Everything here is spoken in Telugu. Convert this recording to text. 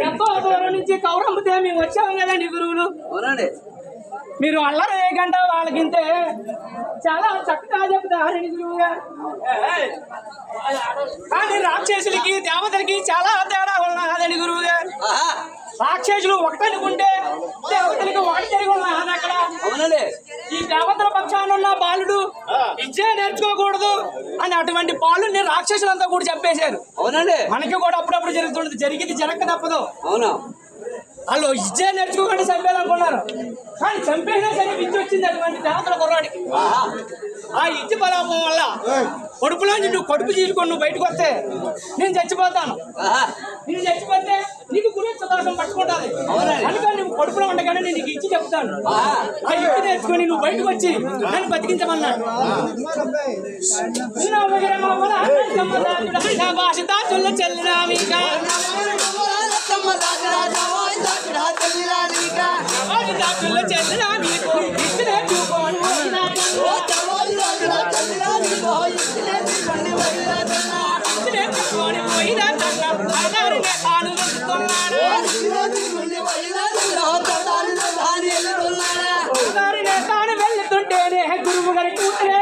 ఎంతో దూరం నుంచి కౌరమ్మతే మేము వచ్చాము కదండి గురువులు. మీరు అల్లరి ఏ గంట వాళ్ళకింతే చాలా చక్కగా చెప్తారండి గురువు గారు. కానీ రాక్షసులకి దేవతలకి చాలా తేడా ఉన్నదండి గురువు గారు. రాక్షసులు ఒకటనుకుంటే దేవతలకి ఒకటి తిరిగి ఉన్నది అక్కడ. ఈ దేవతల పక్షాన ఉన్న బాలుడు విద్య నేర్చుకోకూడదు అని అటువంటి బాలుని రాక్షసులంతా కూడా చెప్పేశారు. మనకి కూడా అప్పుడప్పుడు జరుగుతుండదు, జరిగింది జరగక తప్పదు. వాళ్ళు విద్య నేర్చుకోకుండా చంపేయాలనుకున్నారు, కానీ చంపేసినా సరే విద్య వచ్చింది అటువంటి దేవతల కుర్రాడికి. ఆ విద్య బలాపం వల్ల కడుపులోంచి నువ్వు కడుపు తీసుకొని నువ్వు బయటకు వస్తే నేను చచ్చిపోతాను, నేను చచ్చిపోతే నీకు గురి దోషం పట్టుకుంటాది. అందుకని నువ్వు కడుపులో ఉండగానే నేను నీకు ఇచ్చి చెప్తాను. ఆ ఇచ్చి నేర్చుకొని నువ్వు బయటకు వచ్చి నన్ను బతికించమన్నాడు. భాష దాచుల్లో చెల్లినా మీకు ఇచ్చి నేర్చుకోండి పోయినా తాను వెళ్తుంటేనే గురువు గారి కూతురే